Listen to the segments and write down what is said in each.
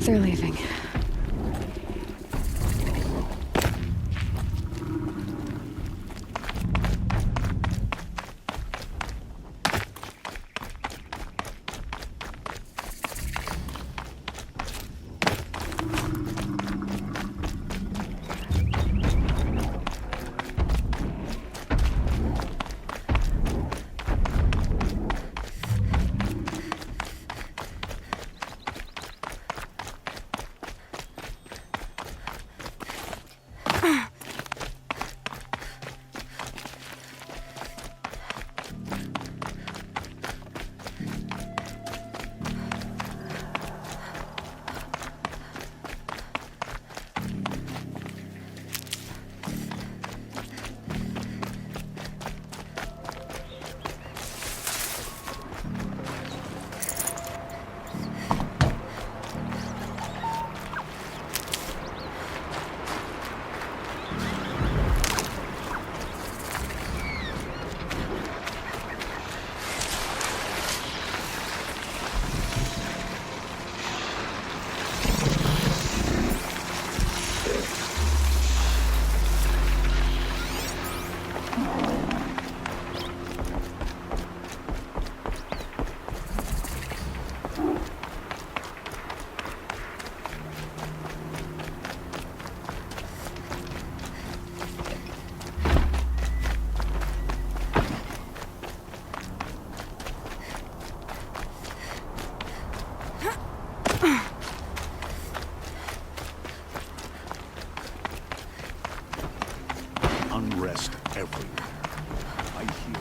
They're leaving. Unrest everywhere. I hear.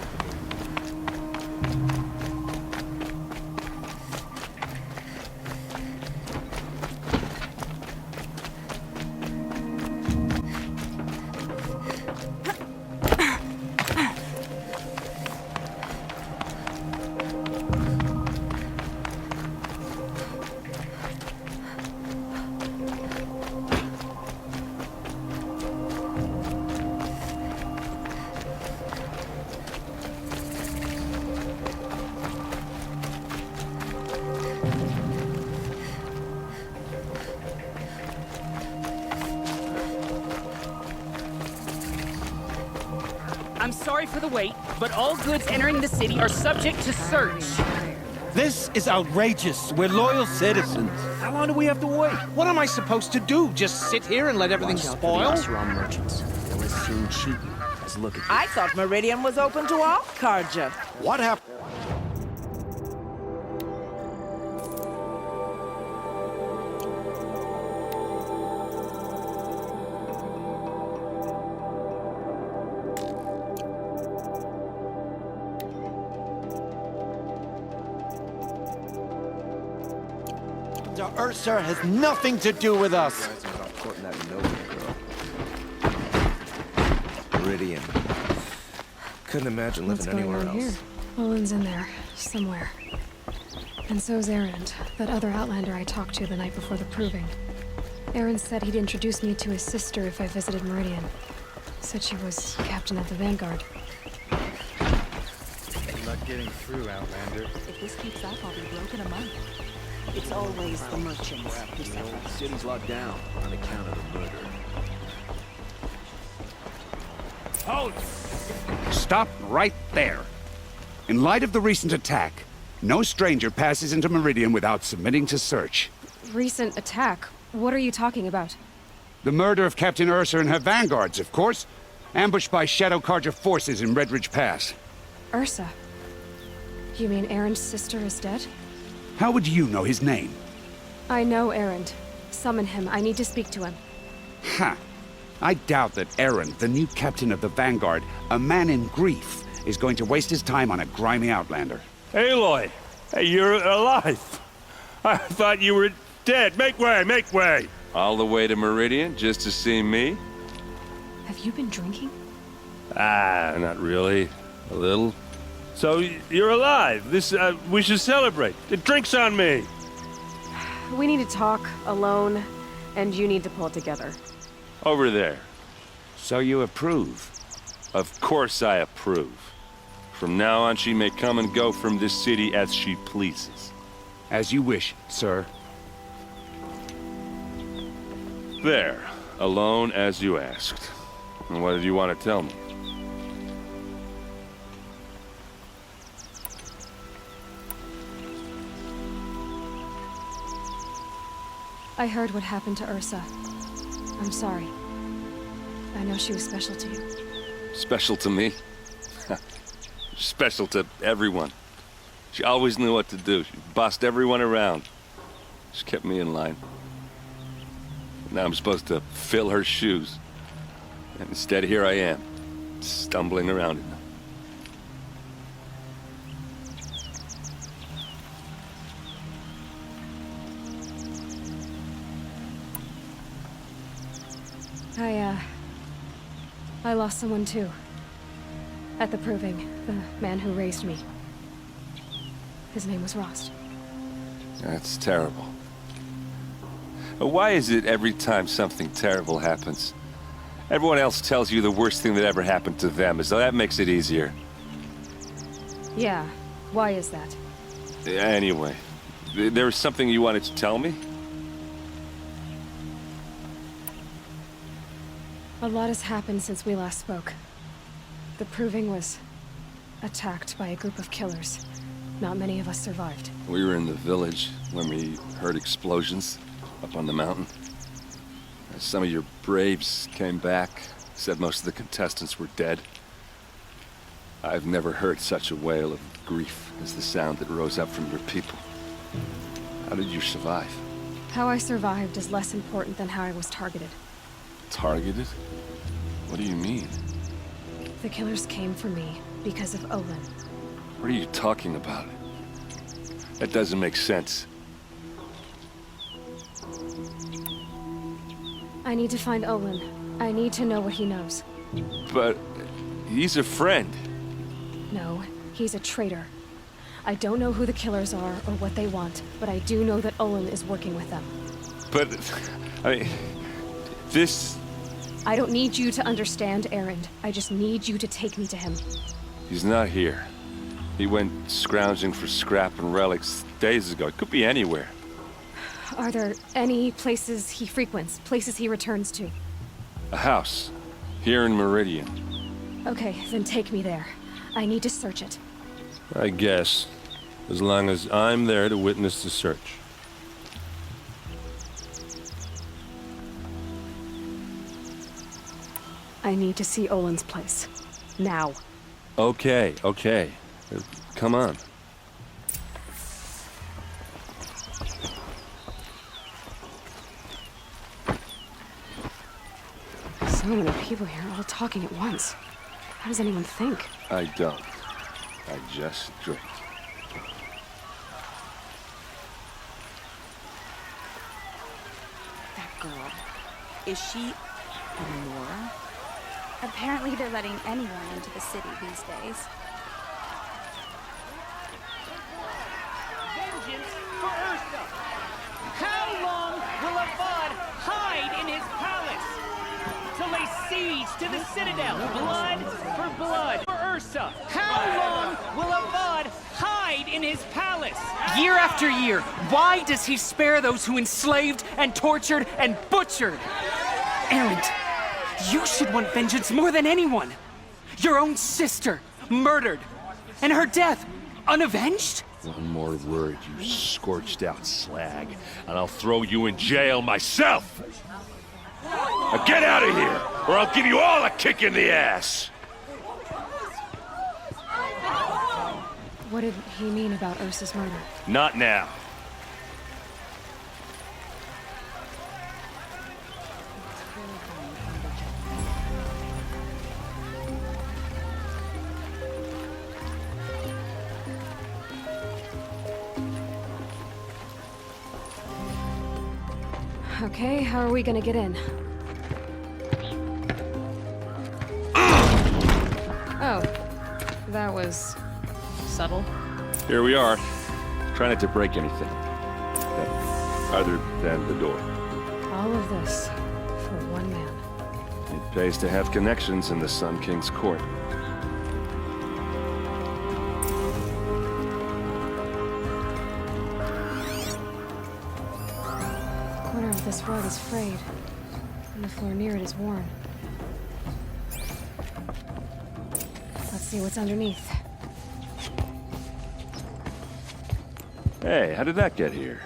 I'm sorry for the wait, but all goods entering the city are subject to search. This is outrageous. We're loyal citizens. How long do we have to wait? What am I supposed to do? Just sit here and let everything spoil? Oseram merchants. They'll as soon cheat you as look at you. I thought Meridian was open to all, Karja. What happened? Ursa has nothing to do with us. Meridian. Couldn't imagine living What's going anywhere on else. here? Olin's in there, somewhere. And so's Erend, that other Outlander I talked to the night before the proving. Erend said he'd introduce me to his sister if I visited Meridian. Said she was captain of the Vanguard. I'm not getting through, Outlander. If this keeps up, I'll be broke in a month. It's always the merchants who suffer. City's locked down on account of the murder. Halt! Stop right there. In light of the recent attack, no stranger passes into Meridian without submitting to search. Recent attack? What are you talking about? The murder of Captain Ursa and her vanguards, of course. Ambushed by Shadow Carja forces in Redridge Pass. Ursa? You mean Erend's sister is dead? How would you know his name? I know Erend. Summon him. I need to speak to him. Ha! I doubt that Erend, the new captain of the Vanguard, a man in grief, is going to waste his time on a grimy outlander. Aloy! Hey, you're alive! I thought you were dead. Make way, make way! All the way to Meridian just to see me? Have you been drinking? Ah, not really. A little. So, you're alive. We should celebrate. The drink's on me. We need to talk, alone, and you need to pull it together. Over there. So you approve? Of course I approve. From now on, she may come and go from this city as she pleases. As you wish, sir. There, alone as you asked. And what did you want to tell me? I heard what happened to Ursa. I'm sorry. I know she was special to you. Special to me? Special to everyone. She always knew what to do. She bossed everyone around. She kept me in line. Now I'm supposed to fill her shoes. And instead, here I am, stumbling around in them. I lost someone too. At the Proving, the man who raised me. His name was Rost. That's terrible. Why is it every time something terrible happens, everyone else tells you the worst thing that ever happened to them, as though that makes it easier? Yeah, why is that? Anyway, there was something you wanted to tell me? A lot has happened since we last spoke. The Proving was attacked by a group of killers. Not many of us survived. We were in the village when we heard explosions up on the mountain. Some of your braves came back, said most of the contestants were dead. I've never heard such a wail of grief as the sound that rose up from your people. How did you survive? How I survived is less important than how I was targeted. Targeted? What do you mean? The killers came for me because of Olin. What are you talking about? That doesn't make sense. I need to find Olin. I need to know what he knows. But he's a friend. No, he's a traitor. I don't know who the killers are or what they want, but I do know that Olin is working with them. But, I mean, this... I don't need you to understand, Erend. I just need you to take me to him. He's not here. He went scrounging for scrap and relics days ago. It could be anywhere. Are there any places he frequents, places he returns to? A house. Here in Meridian. Okay, then take me there. I need to search it. I guess. As long as I'm there to witness the search. I need to see Olin's place. Now. Okay, okay. Come on. So many people here, all talking at once. How does anyone think? I don't. I just drink. That girl. Is she Nora? Apparently they're letting anyone into the city these days. Vengeance for Ursa! How long will Avad hide in his palace? To lay siege to the citadel, blood for blood for Ursa! How long will Avad hide in his palace? Year after year, why does he spare those who enslaved and tortured and butchered? Erend, you should want vengeance more than anyone. Your own sister, murdered, and her death, unavenged? One more word, you scorched out slag, and I'll throw you in jail myself! Now get out of here, or I'll give you all a kick in the ass! What did he mean about Ursa's murder? Not now. Okay, how are we gonna get in? Oh, that was subtle. Here we are. Try not to break anything. Other than the door. All of this for one man. It pays to have connections in the Sun King's court. The corner of this road is frayed. and the floor near it is worn. Let's see what's underneath. Hey, how did that get here?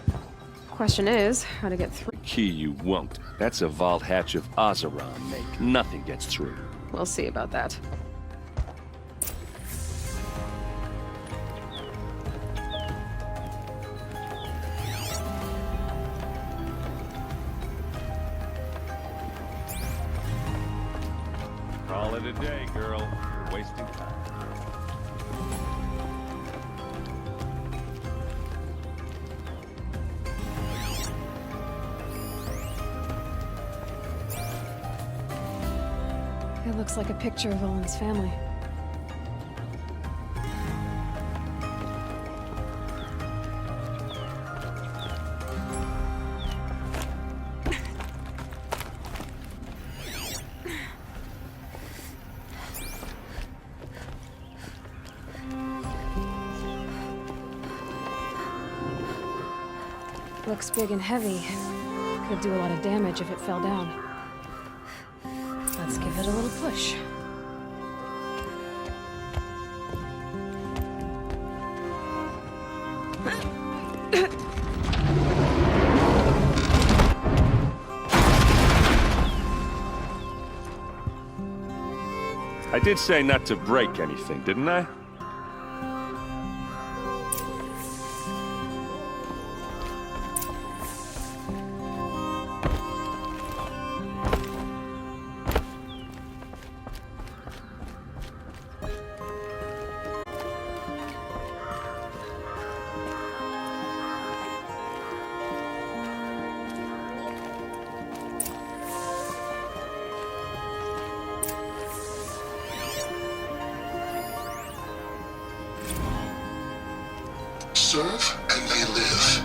Question is, how to get through. Key you won't. That's a vault hatch of Ozeron make. Nothing gets through. We'll see about that. Call it a day, girl. You're wasting time. It looks like a picture of Olin's family. Looks big and heavy. Could do a lot of damage if it fell down. Let's give it a little push. I did say not to break anything, didn't I? Serve and they live.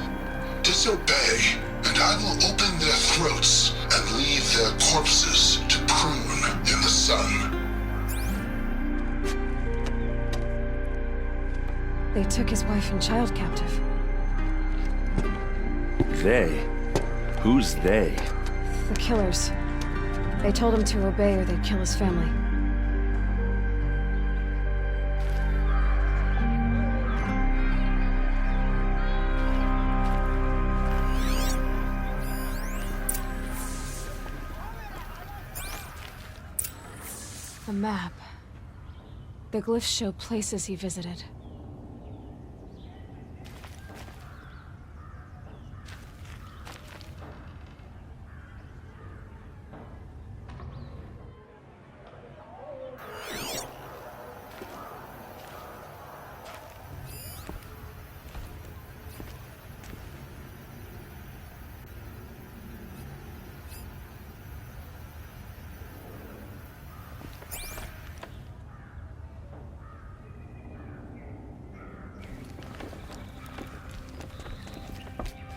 Disobey, and I will open their throats and leave their corpses to prune in the sun. They took his wife and child captive. They? Who's they? The killers. They told him to obey or they'd kill his family. A map. The glyphs show places he visited.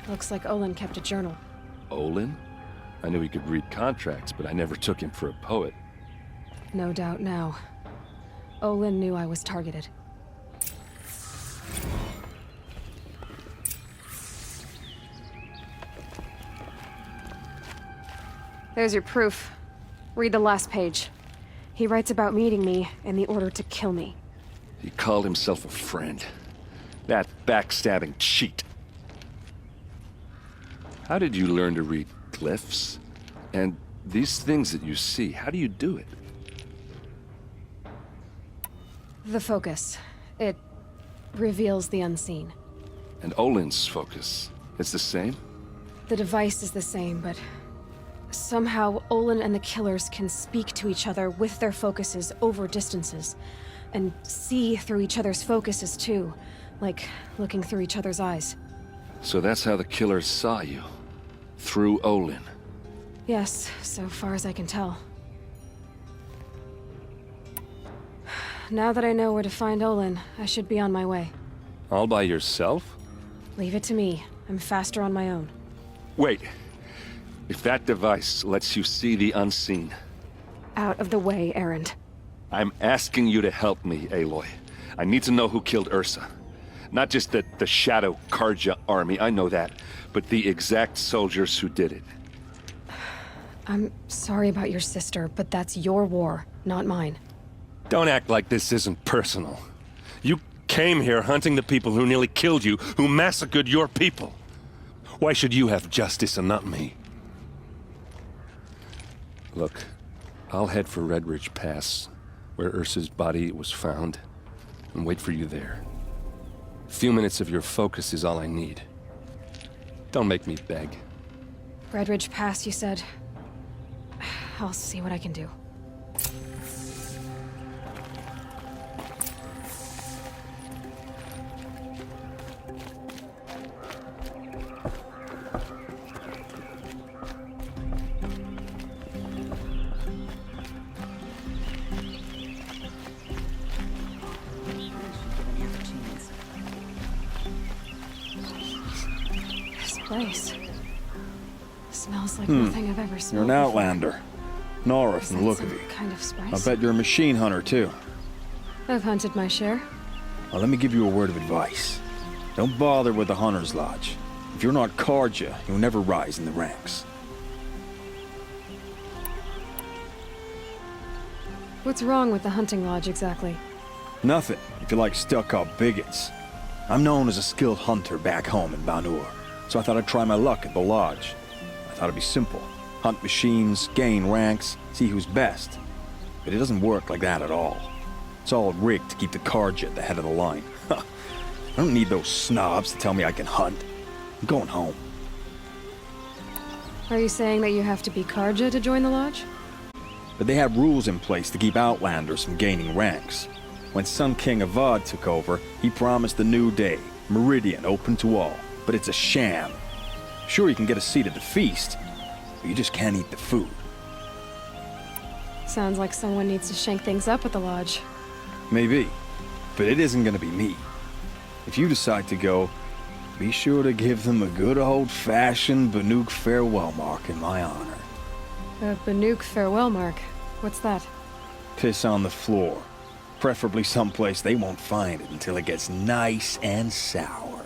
Looks like Olin kept a journal. Olin? I knew he could read contracts, but I never took him for a poet. No doubt now. Olin knew I was targeted. There's your proof. Read the last page. He writes about meeting me in the order to kill me. He called himself a friend. That backstabbing cheat. How did you learn to read glyphs? And these things that you see, how do you do it? The focus. It reveals the unseen. And Olin's focus, it's the same? The device is the same, but somehow Olin and the killers can speak to each other with their focuses over distances. And see through each other's focuses too, like looking through each other's eyes. So that's how the killers saw you. Through Olin. Yes, so far as I can tell. Now that I know where to find Olin, I should be on my way. All by yourself? Leave it to me. I'm faster on my own. Wait. If that device lets you see the unseen... Out of the way, Erend. I'm asking you to help me, Aloy. I need to know who killed Ursa. Not just the Shadow Karja army, I know that, but the exact soldiers who did it. I'm sorry about your sister, but that's your war, not mine. Don't act like this isn't personal. You came here hunting the people who nearly killed you, who massacred your people. Why should you have justice and not me? Look, I'll head for Red Ridge Pass, where Ursa's body was found, and wait for you there. A few minutes of your focus is all I need. Don't make me beg. Red Ridge Pass, you said. I'll see what I can do. This place smells like nothing I've ever smelled. You're an outlander. Nora from the look of you. Kind of spice? I bet you're a machine hunter, too. I've hunted my share. Well, let me give you a word of advice. Don't bother with the Hunter's Lodge. If you're not Karja, you'll never rise in the ranks. What's wrong with the hunting lodge, exactly? Nothing, if you like stuck-up bigots. I'm known as a skilled hunter back home in Banur, so I thought I'd try my luck at the lodge. I thought it'd be simple. Hunt machines, gain ranks, see who's best. But it doesn't work like that at all. It's all rigged to keep the Karja at the head of the line. I don't need those snobs to tell me I can hunt. I'm going home. Are you saying that you have to be Karja to join the lodge? But they have rules in place to keep outlanders from gaining ranks. When Sun King Avad took over, he promised a new day, Meridian open to all. But it's a sham. Sure, you can get a seat at the feast, but you just can't eat the food. Sounds like someone needs to shake things up at the lodge. Maybe, but it isn't gonna be me. If you decide to go, be sure to give them a good old-fashioned Banuk farewell mark in my honor. A Banuk farewell mark? What's that? Piss on the floor. Preferably someplace they won't find it until it gets nice and sour.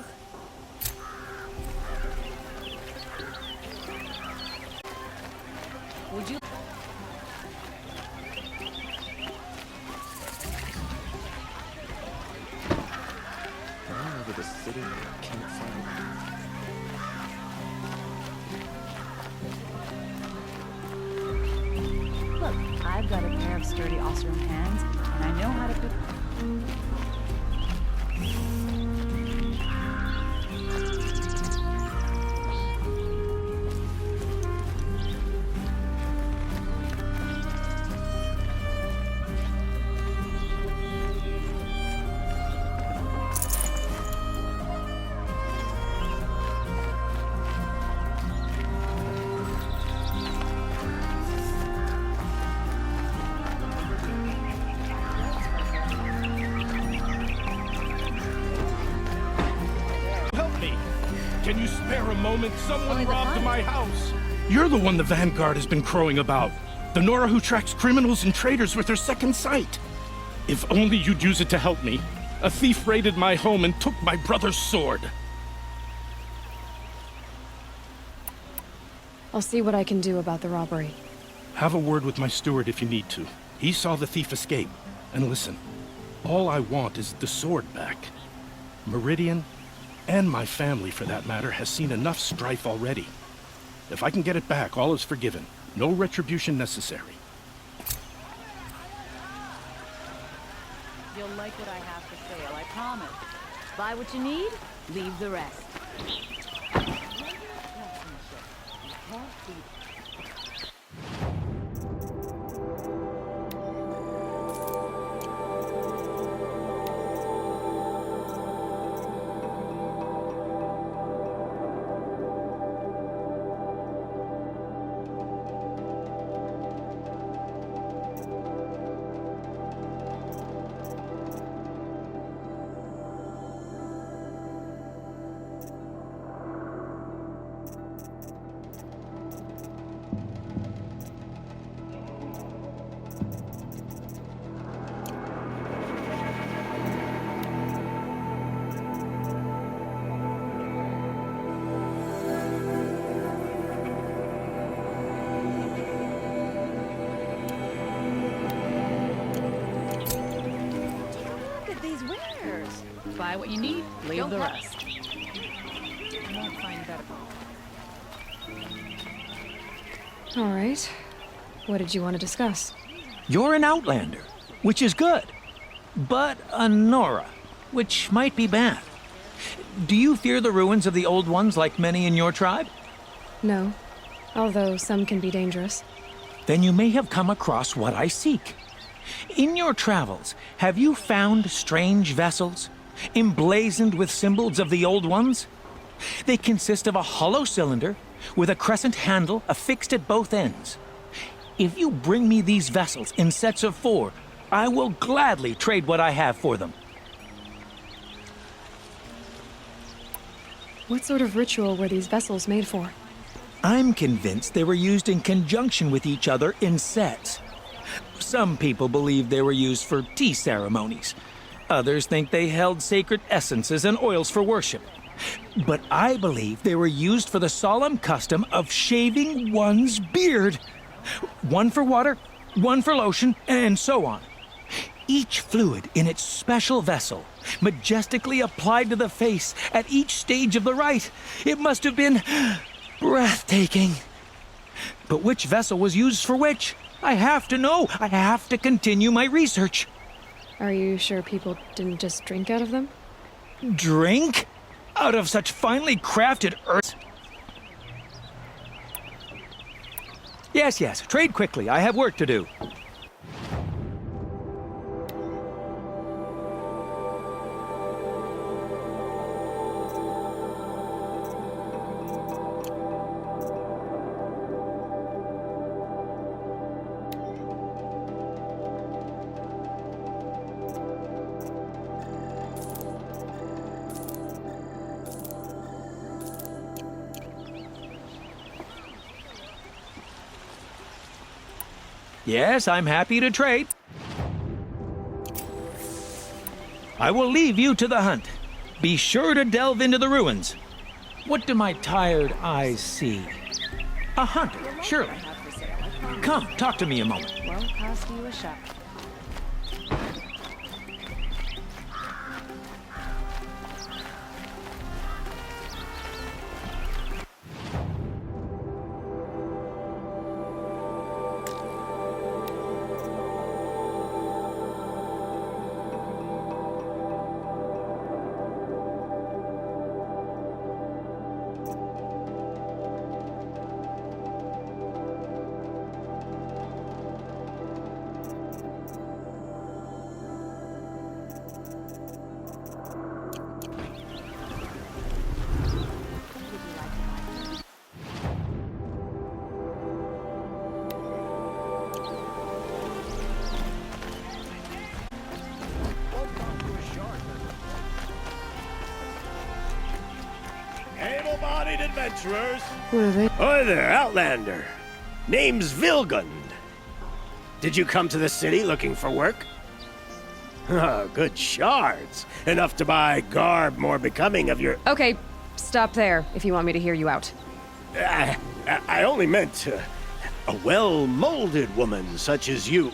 Would you... Running over the city, can't find it. Look, I've got a pair of sturdy Osram hands, and I know how to put... Can you spare a moment? Someone robbed my house. You're the one the Vanguard has been crowing about. The Nora who tracks criminals and traitors with her second sight. If only you'd use it to help me. A thief raided my home and took my brother's sword. I'll see what I can do about the robbery. Have a word with my steward if you need to. He saw the thief escape. And listen, all I want is the sword back. Meridian, and my family for that matter, has seen enough strife already. If I can get it back, all is forgiven. No retribution necessary. You'll like what I have for sale, I promise. Buy what you need, leave the rest. Buy what you need, leave the rest. You won't find better. All right. What did you want to discuss? You're an outlander, which is good. But a Nora, which might be bad. Do you fear the ruins of the Old Ones like many in your tribe? No. Although some can be dangerous. Then you may have come across what I seek. In your travels, have you found strange vessels, emblazoned with symbols of the Old Ones? They consist of a hollow cylinder with a crescent handle affixed at both ends. If you bring me these vessels in sets of 4, I will gladly trade what I have for them. What sort of ritual were these vessels made for? I'm convinced they were used in conjunction with each other in sets. Some people believe they were used for tea ceremonies. Others think they held sacred essences and oils for worship. But I believe they were used for the solemn custom of shaving one's beard. One for water, one for lotion, and so on. Each fluid in its special vessel, majestically applied to the face at each stage of the rite. It must have been breathtaking. But which vessel was used for which? I have to know. I have to continue my research. Are you sure people didn't just drink out of them? Drink? Out of such finely crafted earth? Yes. Trade quickly. I have work to do. Yes, I'm happy to trade. I will leave you to the hunt. Be sure to delve into the ruins. What do my tired eyes see? A hunter, surely. Come, talk to me a moment. Won't cost you a shot. Able-bodied adventurers. What are they? Hi there, Outlander. Name's Vilgund. Did you come to the city looking for work? Oh, good shards. Enough to buy garb more becoming of your... Okay, stop there if you want me to hear you out. I only meant a well-molded woman such as you.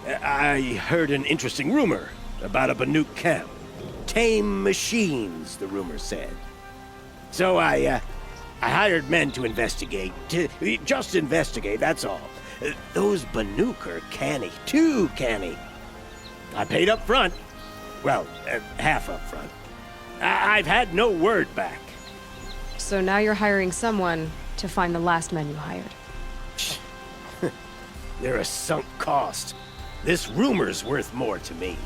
I heard an interesting rumor about a Banuk camp. Tame machines, the rumor said. So I hired men to investigate. Just investigate, that's all. Those Banuk are canny. Too canny. I paid up front. Well, half up front. I've had no word back. So now you're hiring someone to find the last men you hired. They're a sunk cost. This rumor's worth more to me.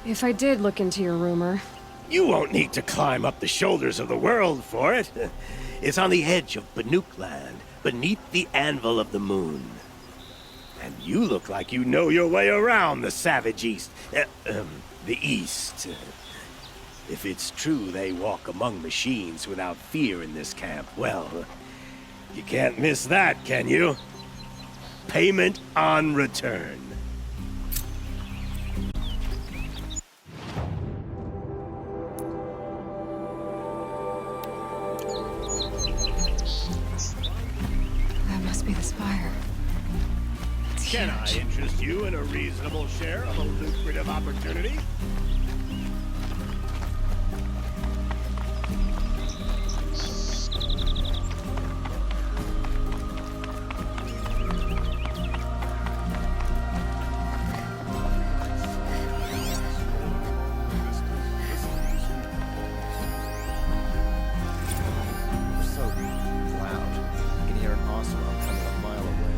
If I did look into your rumor... You won't need to climb up the shoulders of the world for it. It's on the edge of Banuk land, beneath the anvil of the moon. And you look like you know your way around the savage east. The east. If it's true they walk among machines without fear in this camp, well, you can't miss that, can you? Payment on return. be the spire. It's Can I huge. interest you in a reasonable share of a lucrative opportunity? So loud. You can hear an ocelot coming a mile away.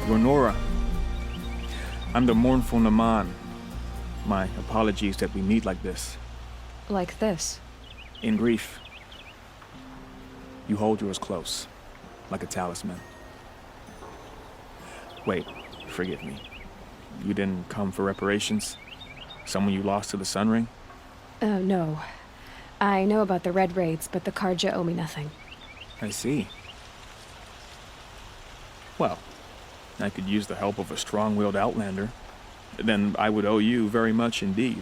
Ronora. I'm the mournful Naman. My apologies that we meet like this. Like this. In grief. You hold yours close, like a talisman. Wait, forgive me. You didn't come for reparations? Someone you lost to the Sun Ring? No. I know about the Red Raids, but the Karja owe me nothing. I see. Well, I could use the help of a strong-willed outlander. Then I would owe you very much indeed.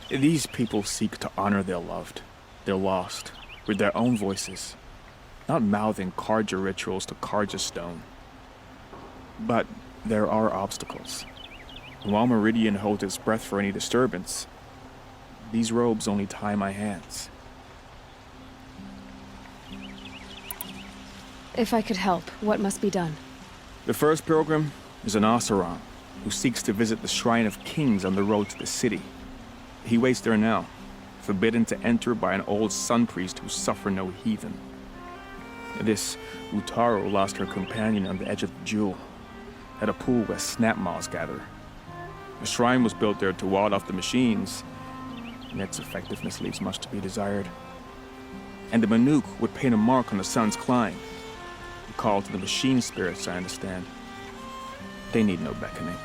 These people seek to honor their loved, their lost, with their own voices, not mouthing Karja rituals to Karja stone. But there are obstacles. While Meridian holds its breath for any disturbance, these robes only tie my hands. If I could help, what must be done? The first pilgrim is an Oseram who seeks to visit the Shrine of Kings on the road to the city. He waits there now, forbidden to enter by an old sun priest who suffer no heathen. This Utaro lost her companion on the edge of the Jewel, at a pool where snap moths gather. The shrine was built there to ward off the machines, and its effectiveness leaves much to be desired. And the Manuk would paint a mark on the sun's climb, a call to the machine spirits, I understand. They need no beckoning.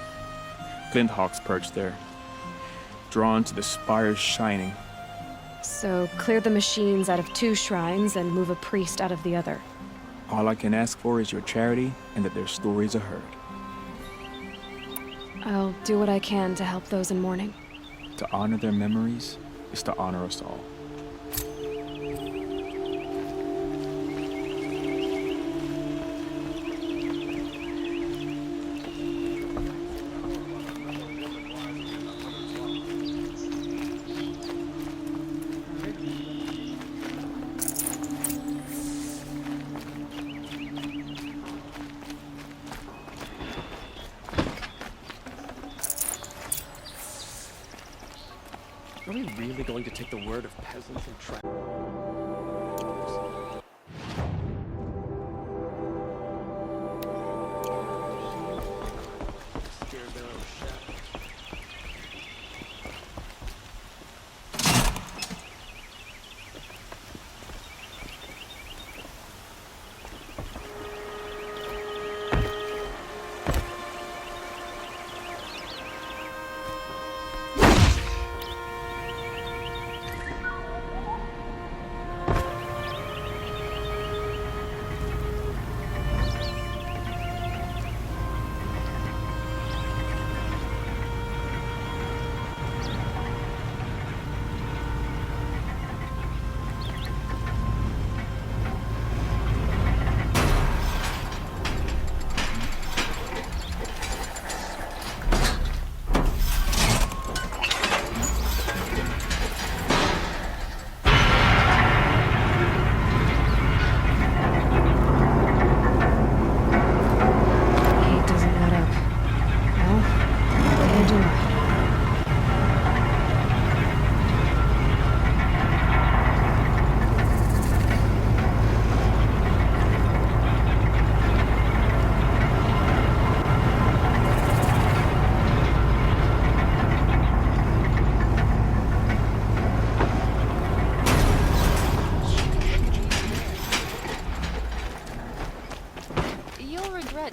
Glint hawks perch there, drawn to the spire's shining. So, clear the machines out of 2 shrines and move a priest out of the other. All I can ask for is your charity and that their stories are heard. I'll do what I can to help those in mourning. To honor their memories is to honor us all. Are we really going to take the word of peasants and try?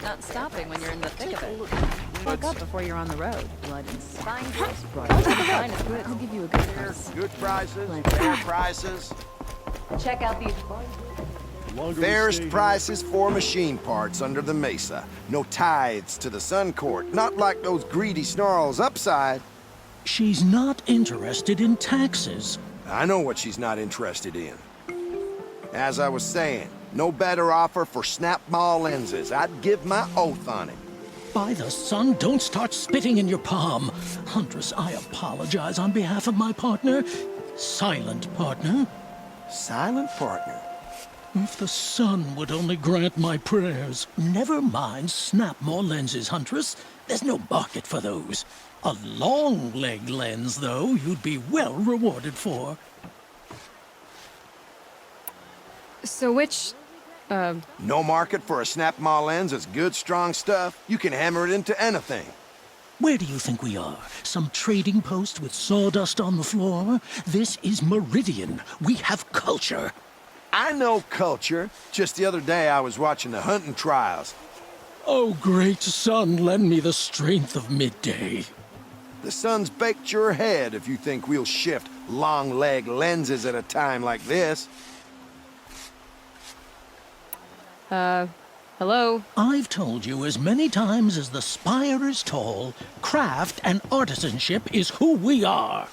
Not stopping when you're in the thick of it. Fuck up before you're on the road. Blood and spine. I'll give you a good price. Good prices, fair prices. Check out these. Fairest prices for machine parts under the mesa. No tithes to the Sun Court, not like those greedy snarls upside. She's not interested in taxes. I know what she's not interested in. As I was saying, no better offer for snap-maw lenses. I'd give my oath on it. By the sun, don't start spitting in your palm. Huntress, I apologize on behalf of my partner. Silent partner. Silent partner? If the sun would only grant my prayers. Never mind snap-maw lenses, Huntress. There's no market for those. A long-leg lens, though, you'd be well rewarded for. So which, No market for a snap-maw lens is good, strong stuff. You can hammer it into anything. Where do you think we are? Some trading post with sawdust on the floor? This is Meridian. We have culture. I know culture. Just the other day I was watching the hunting trials. Oh, great sun, lend me the strength of midday. The sun's baked your head if you think we'll shift long-leg lenses at a time like this. hello? I've told you as many times as the spire is tall, craft and artisanship is who we are.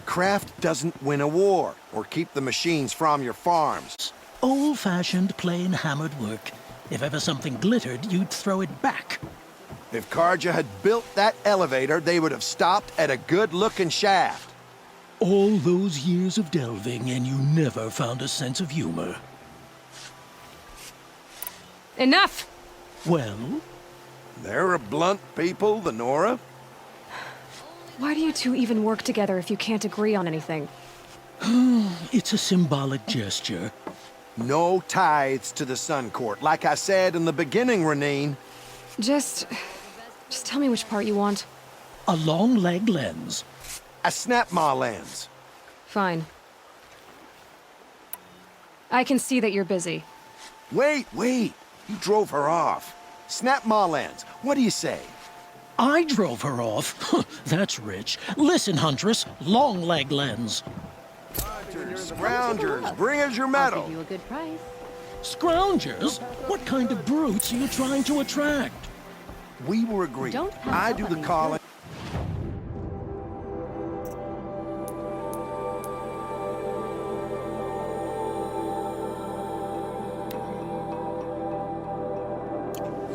Craft doesn't win a war or keep the machines from your farms. Old-fashioned, plain hammered work. If ever something glittered, you'd throw it back. If Karja had built that elevator, they would have stopped at a good-looking shaft. All those years of delving, and you never found a sense of humor. Enough! Well? They're a blunt people, the Nora. Why do you two even work together if you can't agree on anything? It's a symbolic gesture. No tithes to the Sun Court, like I said in the beginning, Renine. Just tell me which part you want. A long-leg lens. A snap-maw lens. Fine. I can see that you're busy. Wait. You drove her off. Snap-maw lens. What do you say? I drove her off? That's rich. Listen, Huntress. Long-leg lens. Scroungers, bring us your medal. I'll give you a good price. Scroungers? What kind of brutes are you trying to attract? We were agreed. Don't pass I up do on the these calling.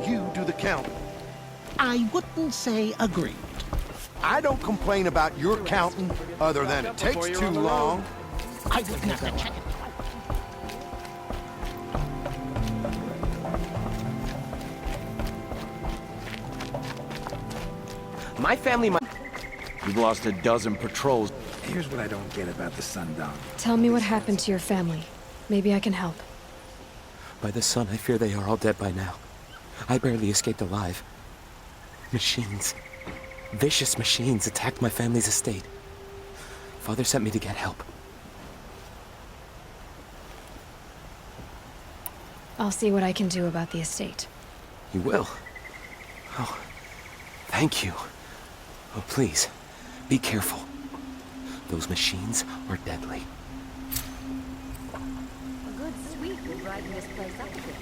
You do the counting. I wouldn't say agreed. I don't complain about your counting, other than it takes too long. I wouldn't have to check it. My family might... We've lost a dozen patrols. Here's what I don't get about the Sundown. Tell me what happened to your family. Maybe I can help. By the sun, I fear they are all dead by now. I barely escaped alive. Machines. Vicious machines attacked my family's estate. Father sent me to get help. I'll see what I can do about the estate. You will? Oh, thank you. Oh, please, be careful. Those machines are deadly. A good sweep will brighten this place up a bit.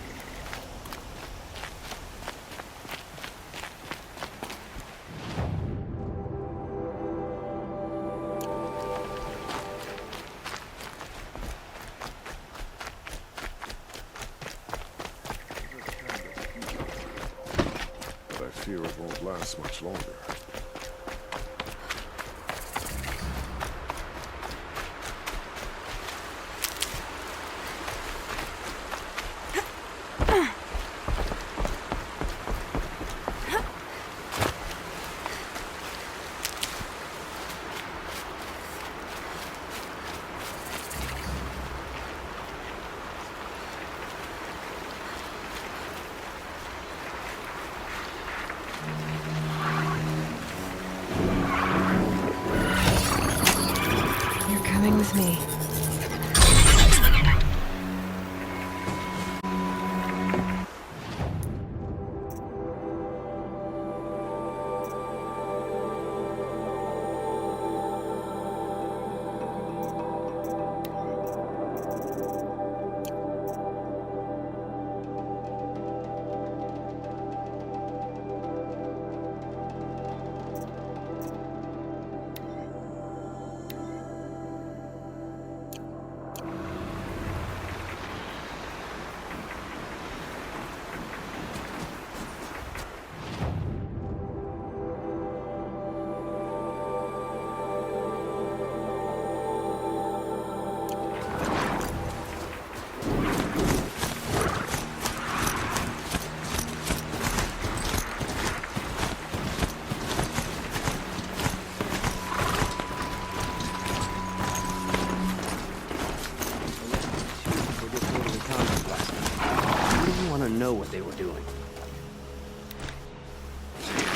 But I fear it won't last much longer. You're coming with me. know what they were doing.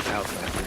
Outlander.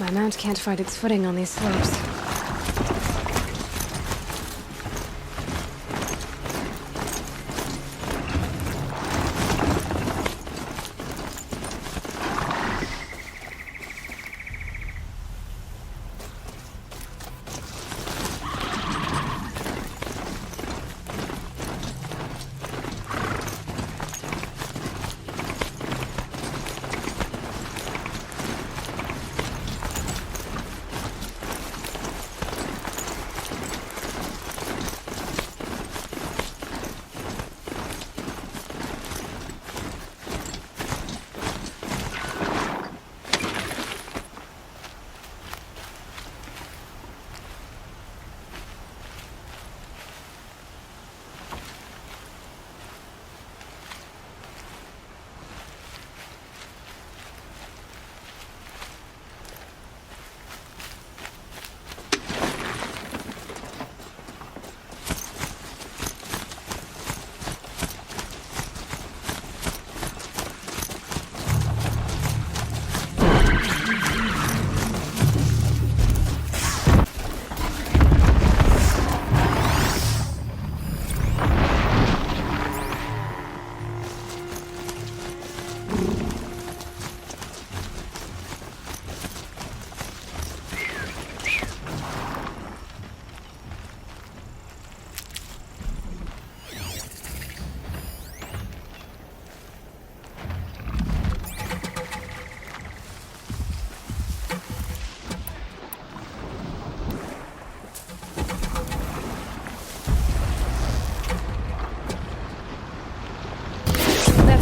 My mount can't find its footing on these slopes.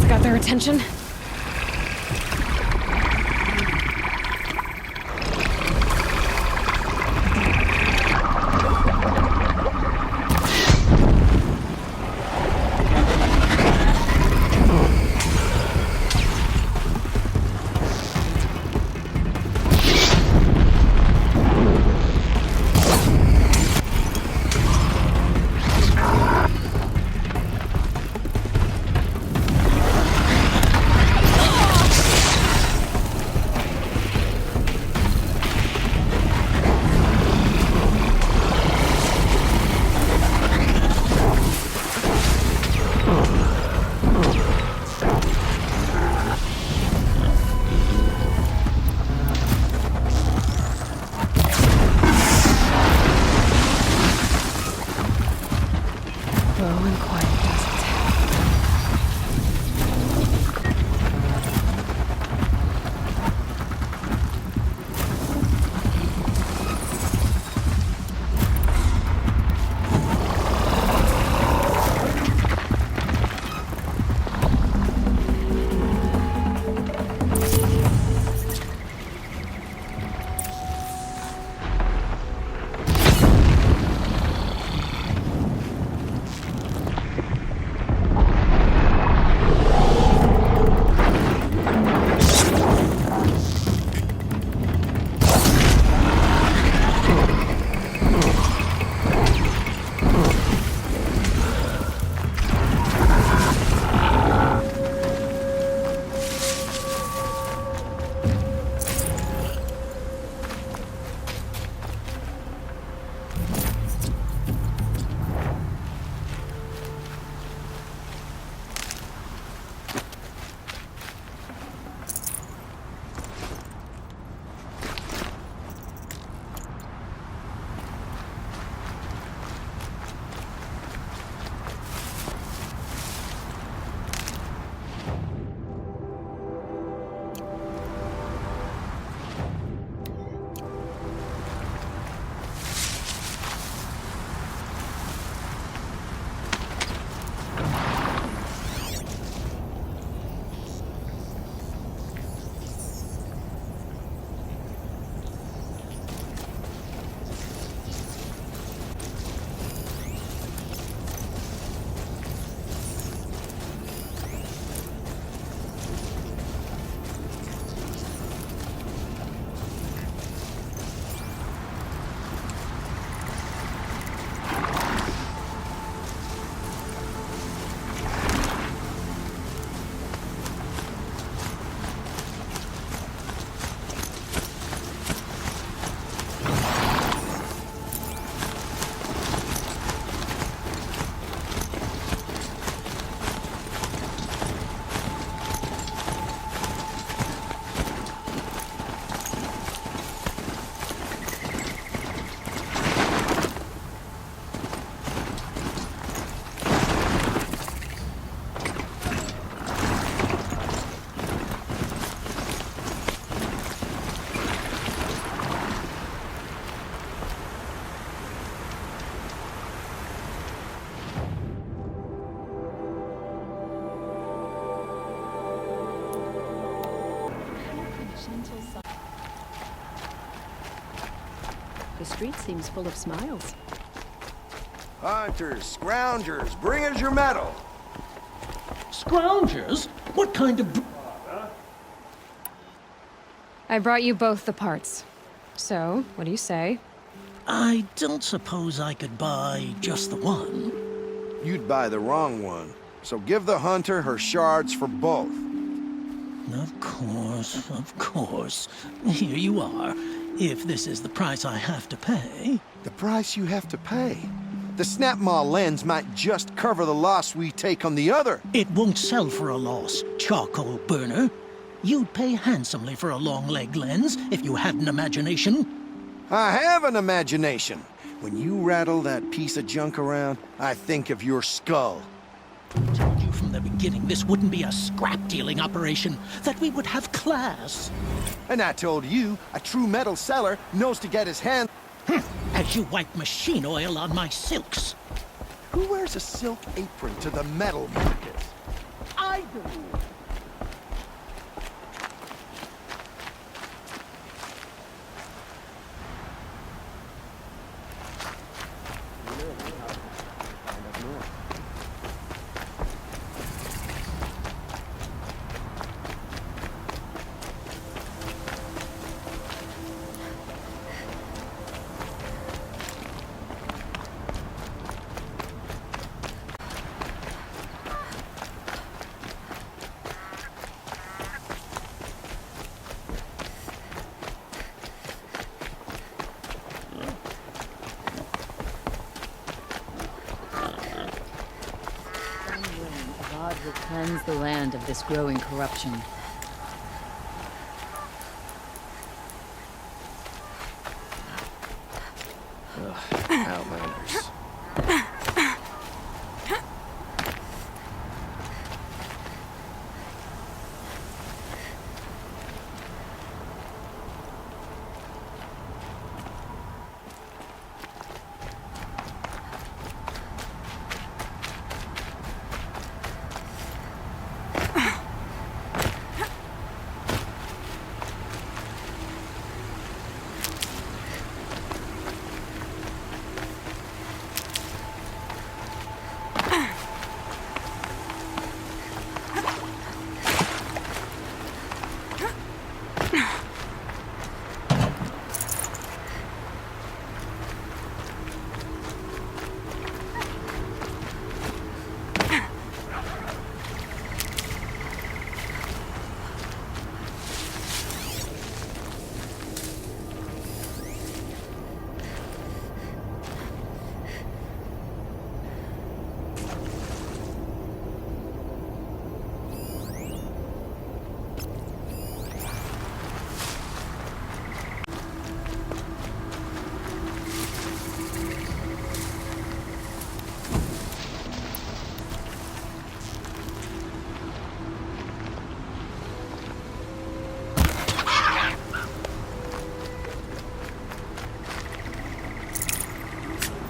Got their attention. The street seems full of smiles. Hunters, scroungers, bring us your metal. Scroungers? What kind of... I brought you both the parts. So, what do you say? I don't suppose I could buy just the one. You'd buy the wrong one. So give the hunter her shards for both. Of course, of course. Here you are. If this is the price I have to pay... The price you have to pay? The Snapmaw lens might just cover the loss we take on the other. It won't sell for a loss, charcoal burner. You'd pay handsomely for a long leg lens if you had an imagination. I have an imagination. When you rattle that piece of junk around, I think of your skull. I told you from the beginning this wouldn't be a scrap-dealing operation, that we would have class. And I told you, a true metal seller knows to get his hand... As you wipe machine oil on my silks. Who wears a silk apron to the metal market? I do. God will cleanse the land of this growing corruption. Outlanders.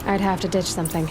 I'd have to ditch something.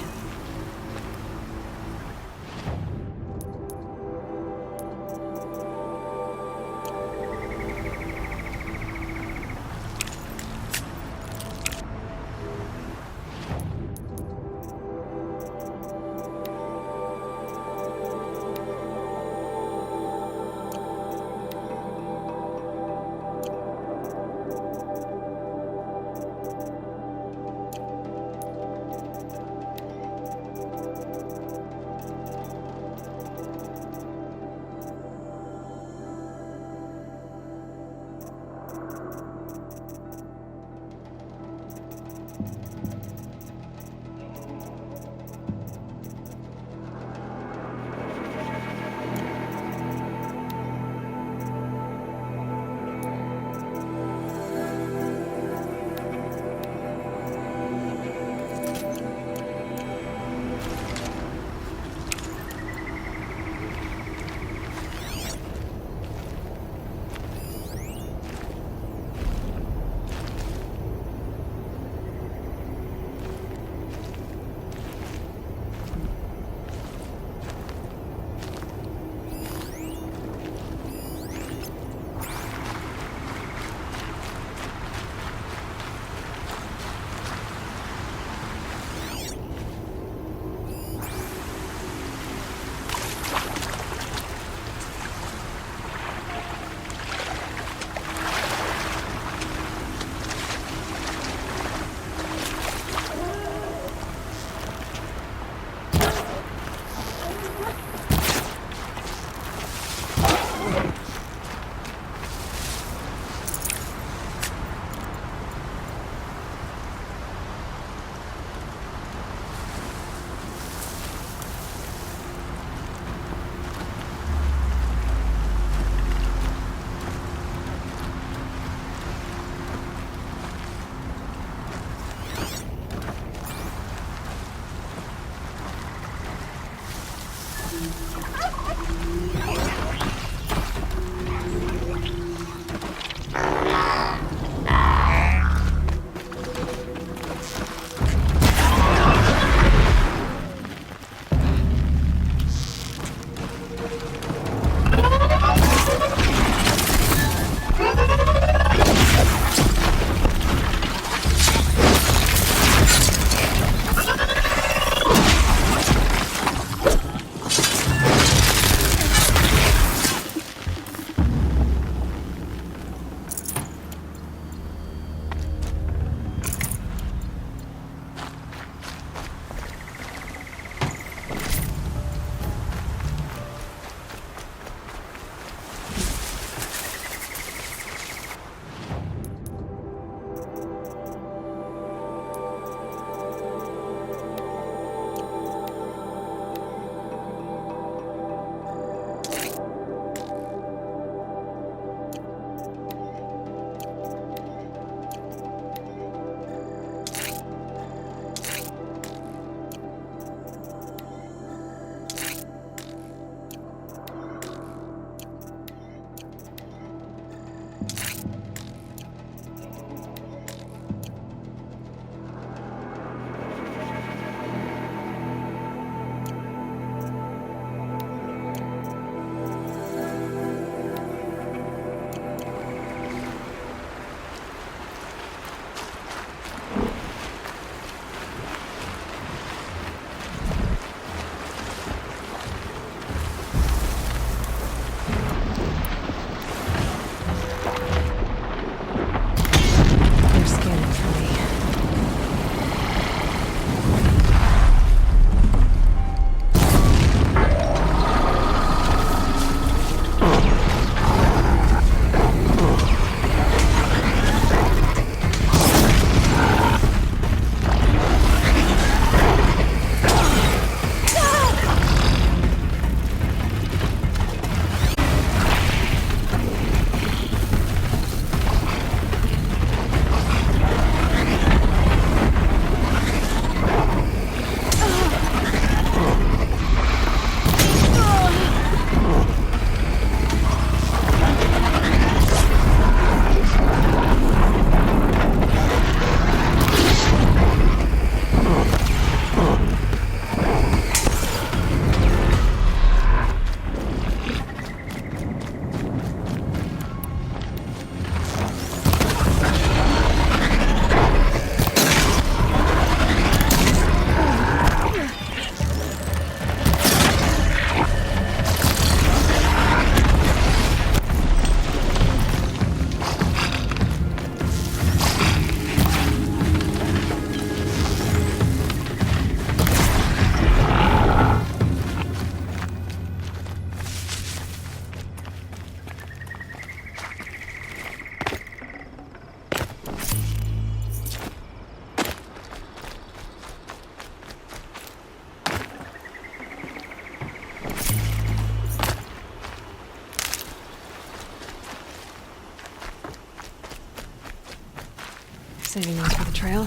Saving those for the trail.